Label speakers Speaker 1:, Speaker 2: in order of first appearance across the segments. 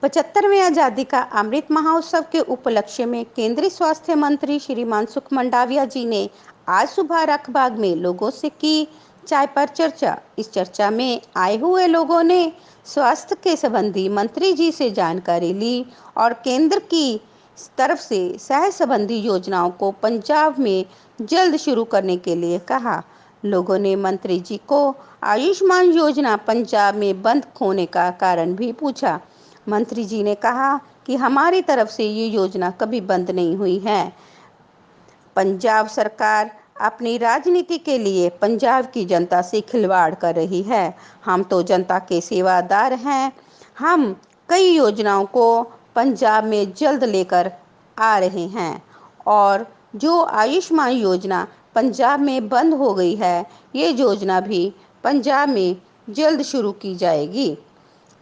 Speaker 1: 75वें आज़ादी का अमृत महोत्सव के उपलक्ष्य में केंद्रीय स्वास्थ्य मंत्री श्री मनसुख मंडाविया जी ने आज सुबह रखबाग में लोगों से की चाय पर चर्चा। इस चर्चा में आए हुए लोगों ने स्वास्थ्य के संबंधी मंत्री जी से जानकारी ली और केंद्र की तरफ से सेहत संबंधी योजनाओं को पंजाब में जल्द शुरू करने के लिए कहा। लोगों ने मंत्री जी को आयुष्मान योजना पंजाब में बंद होने का कारण भी पूछा। मंत्री जी ने कहा कि हमारी तरफ से ये योजना कभी बंद नहीं हुई है। पंजाब सरकार अपनी राजनीति के लिए पंजाब की जनता से खिलवाड़ कर रही है। हम तो जनता के सेवादार हैं। हम कई योजनाओं को पंजाब में जल्द लेकर आ रहे हैं और जो आयुष्मान योजना पंजाब में बंद हो गई है, ये योजना भी पंजाब में जल्द शुरू की जाएगी।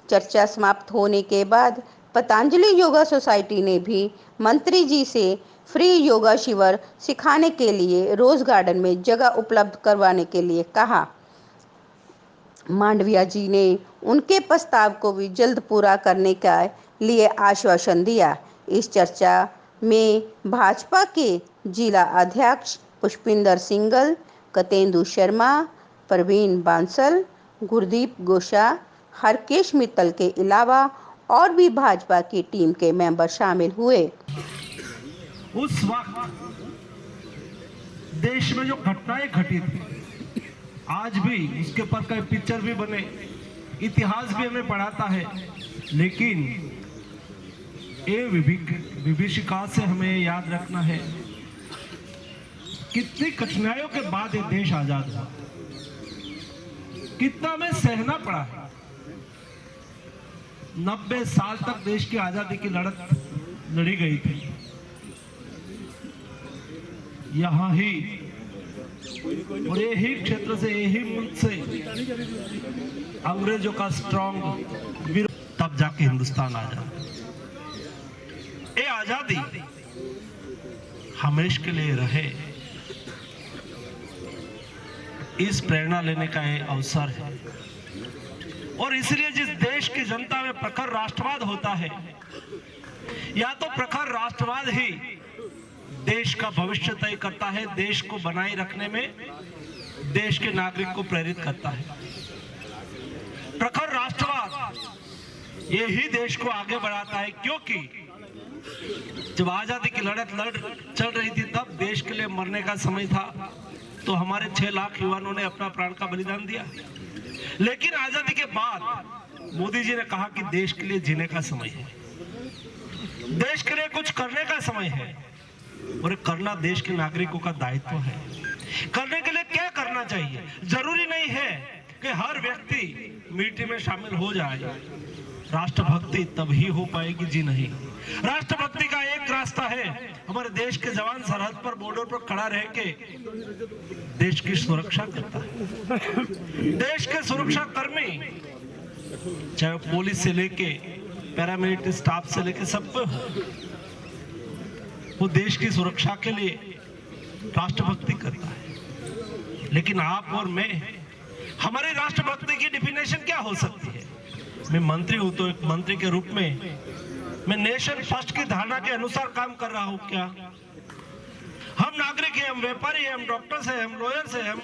Speaker 1: चर्चा समाप्त होने के बाद पतंजलि योगा सोसाइटी ने भी मंत्री जी से फ्री योगा शिविर सिखाने के लिए रोज गार्डन में जगह उपलब्ध करवाने के लिए कहा। मांडविया जी ने उनके प्रस्ताव को भी जल्द पूरा करने के लिए आश्वासन दिया। इस चर्चा में भाजपा के जिला अध्यक्ष पुष्पिंदर सिंगल, कतेंदु शर्मा, प्रवीण बांसल, गुरदीप गोशा, हरकेश मित्तल के अलावा और भी भाजपा की टीम के मेंबर शामिल हुए।
Speaker 2: उस वक्त देश में जो घटनाएं घटी थी, आज भी उसके ऊपर कई पिक्चर भी बने, इतिहास भी हमें पढ़ाता है, लेकिन ये विभीषिका से हमें याद रखना है कितनी कठिनाइयों के बाद ये देश आजाद हुआ, कितना हमें सहना पड़ा है। 90 साल तक देश की आजादी की लड़ी गई थी। यहां ही और यही क्षेत्र से, यही मुल्क से अंग्रेजों का स्ट्रॉन्ग विरोध, तब जाके हिंदुस्तान आजाद। ये आजादी हमेशा के लिए रहे, इस प्रेरणा लेने का ये अवसर है। और इसलिए जिस देश की जनता में प्रखर राष्ट्रवाद होता है, या तो प्रखर राष्ट्रवाद ही देश का भविष्य तय करता है, देश को बनाए रखने में देश के नागरिक को प्रेरित करता है। प्रखर राष्ट्रवाद यही देश को आगे बढ़ाता है, क्योंकि जब आजादी की लड़त चल रही थी, तब देश के लिए मरने का समय था, तो हमारे 6 लाख युवाओं ने अपना प्राण का बलिदान दिया। लेकिन आजादी के बाद मोदी जी ने कहा कि देश के लिए जीने का समय है, देश के लिए कुछ करने का समय है, और करना देश के नागरिकों का दायित्व है। करने के लिए क्या करना चाहिए? जरूरी नहीं है कि हर व्यक्ति मीटिंग में शामिल हो जाए। राष्ट्रभक्ति तभी हो पाएगी जी नहीं। राष्ट्रभक्ति का एक रास्ता है, हमारे देश के जवान सरहद पर, बॉर्डर पर खड़ा रह के देश की सुरक्षा करता है। देश के सुरक्षा कर्मी, चाहे पुलिस से लेके पैरामिलिट्री स्टाफ से लेके सब पे हो, वो देश की सुरक्षा के लिए राष्ट्रभक्ति करता है। लेकिन आप और मैं, हमारी राष्ट्रभक्ति की डिफिनेशन क्या हो सकती है? मैं मंत्री हूं, तो एक मंत्री के रूप में मैं नेशन फर्स्ट की धारणा के अनुसार काम कर रहा हूं क्या? हम नागरिक हैं, हम व्यापारी हैं, हम डॉक्टर्स हैं, हम लॉयर्स हैं, हम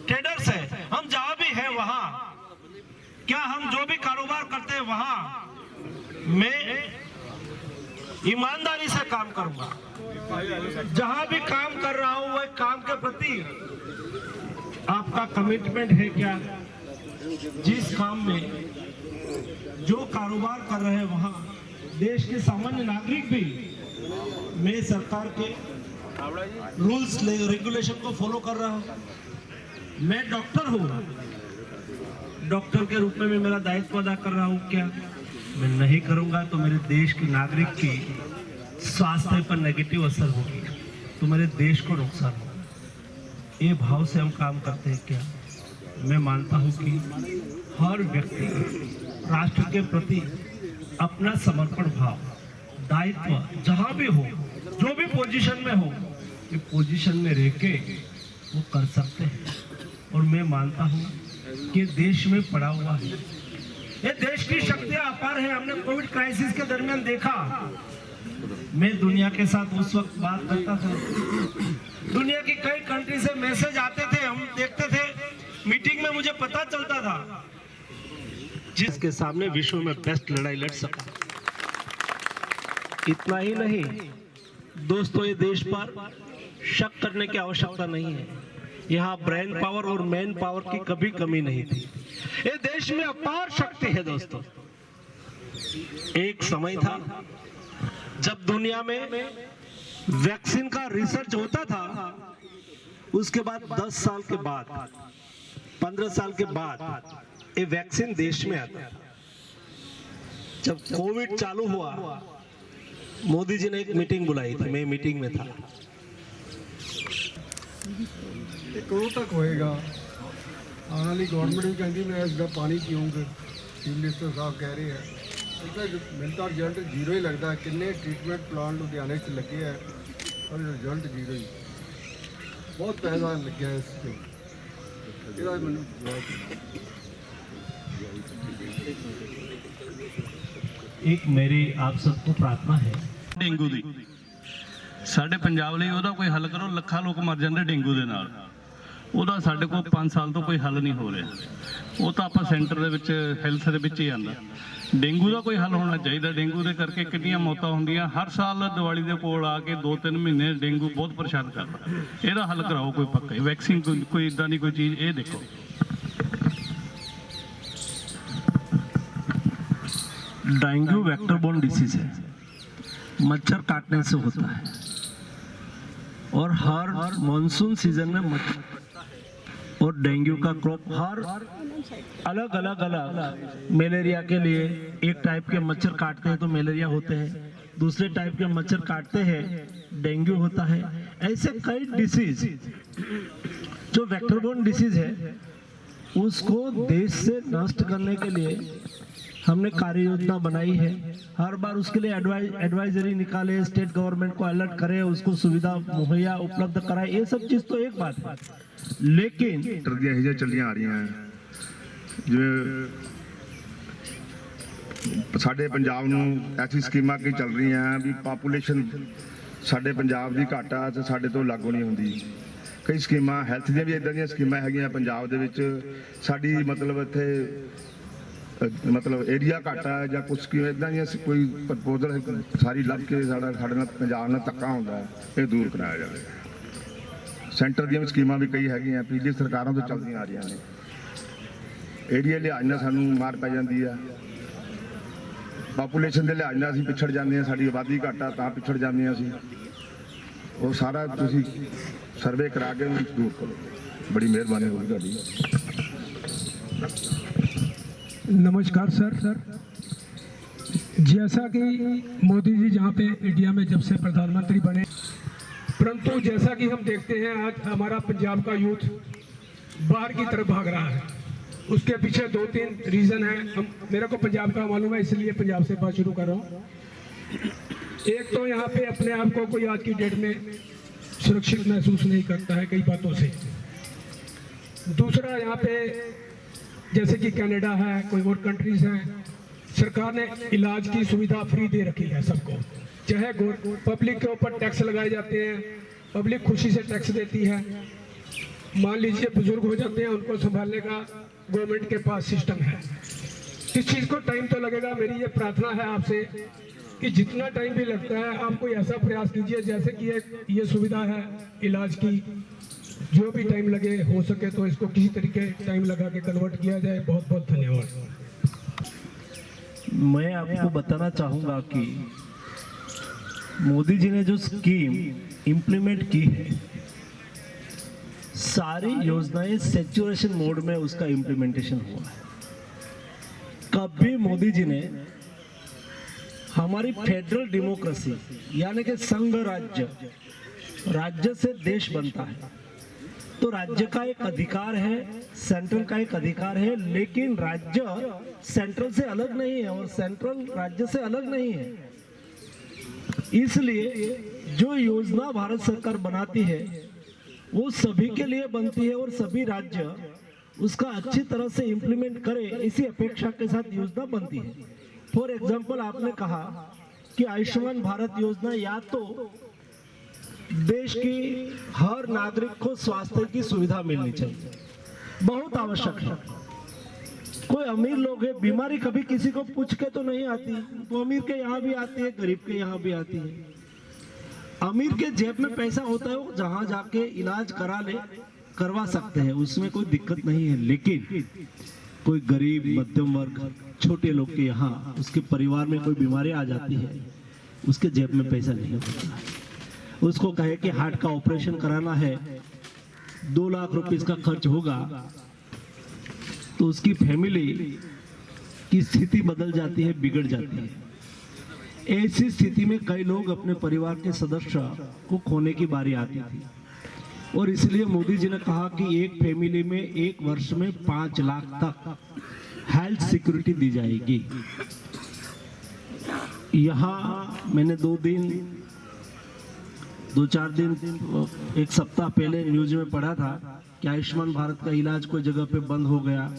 Speaker 2: ट्रेडर्स हैं, हम जहां भी हैं वहां, क्या हम जो भी कारोबार करते हैं वहां मैं ईमानदारी से काम करूंगा? जहां भी काम कर रहा हूं, वह काम के प्रति आपका कमिटमेंट है क्या? जिस काम में जो कारोबार कर रहे हैं वहां देश के सामान्य नागरिक भी मैं सरकार के रूल्स रेगुलेशन को फॉलो कर रहा हूं। मैं डॉक्टर हूं, डॉक्टर के रूप में मैं मेरा दायित्व अदा कर रहा हूं क्या? मैं नहीं करूंगा तो मेरे देश के नागरिक की स्वास्थ्य पर नेगेटिव असर होगी, तो मेरे देश को नुकसान होगा। ये भाव से हम काम करते हैं क्या? मैं मानता हूं कि हर व्यक्ति राष्ट्र के प्रति अपना समर्पण भाव, दायित्व जहां भी हो, जो भी पोजीशन में हो, ये पोजीशन में रह के वो कर सकते हैं। और मैं मानता हूं कि देश में पड़ा हुआ है, ये देश की शक्तियां अपार है। हमने कोविड क्राइसिस के दरमियान देखा, मैं दुनिया के साथ उस वक्त बात करता था, दुनिया की कई कंट्री से मैसेज आते थे, हम देखते थे, मीटिंग में मुझे पता चलता था जिसके सामने विश्व में बेस्ट लड़ाई लड़ सका। इतना ही नहीं दोस्तों, ये देश पर शक करने की आवश्यकता नहीं है, यहाँ ब्रेन पावर और मैन पावर की कभी कमी नहीं थी। ये देश में अपार शक्ति है दोस्तों। एक समय था जब दुनिया में वैक्सीन का रिसर्च होता था, उसके बाद 10 साल के बाद 15 साल के बाद ये वैक्सीन देश में आता था। जब कोविड चालू हुआ, मोदी जी ने एक मीटिंग बुलाई थी, मैं मीटिंग में था।
Speaker 3: कदों तक होएगा? आने वाली गवर्नमेंट भी कहती मैं इसका पानी पीऊँगा, चीफ मिनिस्टर साहब कह रहे हैं। मिलता रिजल्ट जीरो ही लगता है। किन्ने ट्रीटमेंट प्लांट लुधियाने से लगे है और रिजल्ट जीरो ही। बहुत पैसा लगे है इस
Speaker 2: एक मेरी आप सबको प्रार्थना है,
Speaker 4: ਡੇਂਗੂ ਦੀ ਸਾਡੇ ਪੰਜਾਬ ਲਈ ਉਹਦਾ ਕੋਈ ਹੱਲ ਕਰੋ। ਲੱਖਾਂ ਲੋਕ ਮਰ ਜਾਂਦੇ ਡੇਂਗੂ ਦੇ ਨਾਲ, ਉਹਦਾ ਸਾਡੇ ਕੋਲ 5 ਸਾਲ ਤੋਂ ਕੋਈ ਹੱਲ ਨਹੀਂ ਹੋ ਰਿਹਾ। ਉਹ ਤਾਂ ਆਪਾਂ ਸੈਂਟਰ ਦੇ ਵਿੱਚ ਹੈਲਥ ਦੇ ਵਿੱਚ ਹੀ ਆਂਦਾ। ਡੇਂਗੂ ਦਾ ਕੋਈ ਹੱਲ ਹੋਣਾ ਚਾਹੀਦਾ। ਡੇਂਗੂ ਦੇ ਕਰਕੇ ਕਿੰਨੀਆਂ ਮੌਤਾਂ ਹੁੰਦੀਆਂ ਹਰ ਸਾਲ। ਦੀਵਾਲੀ ਦੇ ਕੋਲ ਆ ਕੇ 2-3 ਮਹੀਨੇ ਡੇਂਗੂ ਬਹੁਤ ਪਰੇਸ਼ਾਨ ਕਰਦਾ। ਇਹਦਾ ਹੱਲ ਕਰਾਓ ਕੋਈ ਪੱਕਾ। ਵੈਕਸੀਨ ਕੋਈ ਇਦਾਂ ਦੀ ਕੋਈ ਚੀਜ਼ ਇਹ ਦੇਖੋ।
Speaker 2: डेंगू वेक्टर बोर्न डिसीज है, मच्छर काटने से होता है और हर मॉनसून सीजन में मच्छर और डेंगू का क्रॉप हर अलग अलग मलेरिया के लिए एक टाइप के मच्छर काटते हैं तो मलेरिया होते हैं, दूसरे टाइप के मच्छर काटते हैं डेंगू होता है। ऐसे कई डिसीज जो वेक्टर बोर्न डिसीज है उसको देश से नष्ट करने के लिए हमने कार्य योजना बनाई है। हर बार उसके लिए एडवाइजरी निकाले, स्टेट गवर्नमेंट को अलर्ट करे, उसको सुविधा मुहैया उपलब्ध कराए। ये सब चीज तो एक बात है, लेकिन
Speaker 5: चलियां आ रही हैं जिवें साडे पंजाब नूं ऐसी स्कीमां की चल रही हैं भी पॉपूलेशन साडे पंजाब दी घट आ ते साडे तो लागू नहीं हुंदी। कई स्कीमां हैल्थ दी भी इदां दी स्कीमां हैगियां पंजाब दे विच। साडी मतलब इत्थे मतलब एरिया घट है या कुछ इदा दी कोई प्रपोजल सारी लभ के साढ़े पंजाब नाल धक्का होंदा है, ये दूर कराया जाए। सेंटर दी स्कीमां भी कई हैगियां पिछली सरकारों तो चलदियां आ रही ने। एरिया लिहाज नाल सानूं मार पै जांदी है, पॉपूलेशन के लिहाज नाल असीं पिछड़ जांदे हां, साडी आबादी घट आ तां पिछड़ जांदे हां असीं। वो सारा तुसीं सर्वे करा के दूर करो, बड़ी मेहरबानी होगी तुहाडी।
Speaker 6: नमस्कार सर। जैसा कि मोदी जी जहाँ पे इंडिया में जब से प्रधानमंत्री बने, परंतु जैसा कि हम देखते हैं आज हमारा पंजाब का यूथ बाहर की तरफ भाग रहा है। उसके पीछे 2-3 रीज़न है। मेरे को पंजाब का मालूम है, इसलिए पंजाब से बात शुरू कर रहा हूँ। एक तो यहाँ पे अपने आप को कोई आज की डेट में सुरक्षित महसूस नहीं करता है कई बातों से। दूसरा, यहाँ पे जैसे कि कनाडा है, कोई और कंट्रीज हैं, सरकार ने इलाज की सुविधा फ्री दे रखी है सबको। चाहे पब्लिक के ऊपर टैक्स लगाए जाते हैं, पब्लिक खुशी से टैक्स देती है। मान लीजिए बुजुर्ग हो जाते हैं, उनको संभालने का गवर्नमेंट के पास सिस्टम है। इस चीज़ को टाइम तो लगेगा। मेरी ये प्रार्थना है आपसे कि जितना टाइम भी लगता है आप कोई ऐसा प्रयास कीजिए जैसे कि ये सुविधा है इलाज की, जो भी टाइम लगे हो सके तो इसको किसी तरीके टाइम लगा के कन्वर्ट किया जाए। बहुत बहुत धन्यवाद।
Speaker 2: मैं आपको बताना चाहूँगा कि मोदी जी ने जो स्कीम इम्प्लीमेंट की है, सारी योजनाएं सैचुरेशन मोड में उसका इम्प्लीमेंटेशन हुआ है। कभी मोदी जी ने हमारी फेडरल डेमोक्रेसी यानी कि संघ राज्य से देश बनता है तो राज्य का एक अधिकार है, सेंट्रल का एक अधिकार है, लेकिन राज्य सेंट्रल से अलग नहीं है और सेंट्रल राज्य से अलग नहीं है। इसलिए जो योजना भारत सरकार बनाती है वो सभी के लिए बनती है और सभी राज्य उसका अच्छी तरह से इम्प्लीमेंट करे, इसी अपेक्षा के साथ योजना बनती है। फॉर एग्जाम्पल, आपने कहा कि आयुष्मान भारत योजना या तो देश की हर नागरिक को स्वास्थ्य की सुविधा मिलनी चाहिए, बहुत आवश्यक है। कोई अमीर लोग है, बीमारी कभी किसी को पूछ के तो नहीं आती, वो अमीर के यहाँ भी आती है, गरीब के यहाँ भी आती है। अमीर के जेब में पैसा होता है, वो जहाँ जाके इलाज करवा सकते हैं, उसमें कोई दिक्कत नहीं है। लेकिन कोई गरीब, मध्यम वर्ग, छोटे लोग के यहाँ उसके परिवार में कोई बीमारी आ जाती है, उसके जेब में पैसा नहीं होता है। उसको कहे कि हार्ट का ऑपरेशन कराना है, 2 लाख रुपए इसका खर्च होगा, तो उसकी फैमिली की स्थिति बदल जाती है, बिगड़ जाती है। ऐसी स्थिति में कई लोग अपने परिवार के सदस्य को खोने की बारी आती थी, और इसलिए मोदी जी ने कहा कि एक फैमिली में 1 वर्ष में 5 लाख तक हेल्थ सिक्योरिटी दी जाएगी। यहाँ मैंने 2-4 दिन 1 सप्ताह पहले न्यूज में पढ़ा था कि आयुष्मान भारत का इलाज कोई जगह पे बंद हो गया,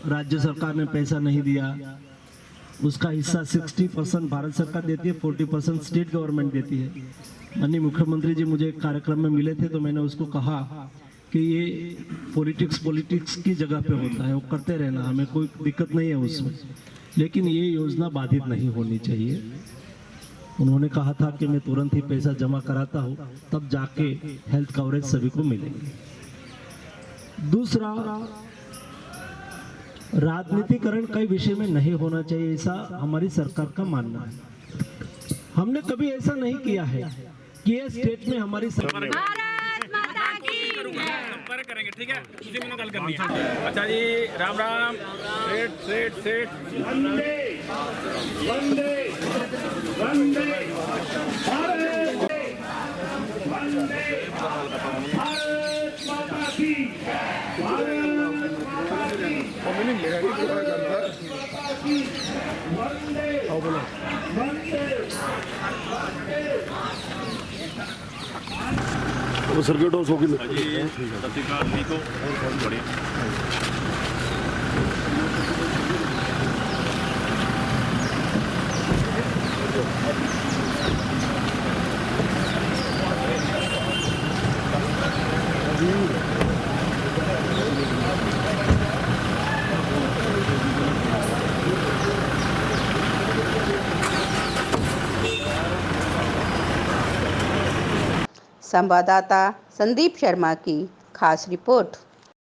Speaker 2: राज्य सरकार ने पैसा नहीं दिया, उसका हिस्सा 60% भारत सरकार देती है, 40% स्टेट गवर्नमेंट देती है। माननीय मुख्यमंत्री जी मुझे एक कार्यक्रम में मिले थे, तो मैंने उसको कहा कि ये पॉलिटिक्स की जगह पे होता है, वो करते रहना, हमें कोई दिक्कत नहीं है उसमें, लेकिन ये योजना बाधित नहीं होनी चाहिए। उन्होंने कहा था कि मैं तुरंत ही पैसा जमा कराता हूँ, तब जाके हेल्थ कवरेज सभी को मिलेंगे। दूसरा, राजनीतिकरण कई विषय में नहीं होना चाहिए, ऐसा हमारी सरकार का मानना है। हमने कभी ऐसा नहीं किया है कि ये स्टेट में हमारी सरकार
Speaker 7: संपर्क करेंगे, ठीक है, उसी में गल करनी है। अच्छा जी, राम राम। सेठ वंदे वंदे वंदे भारत वंदे भारत माता की, भारत माता की, वंदे वंदे।
Speaker 8: वो सर्किट हाउस होगी
Speaker 1: संवाददाता संदीप शर्मा की खास रिपोर्ट।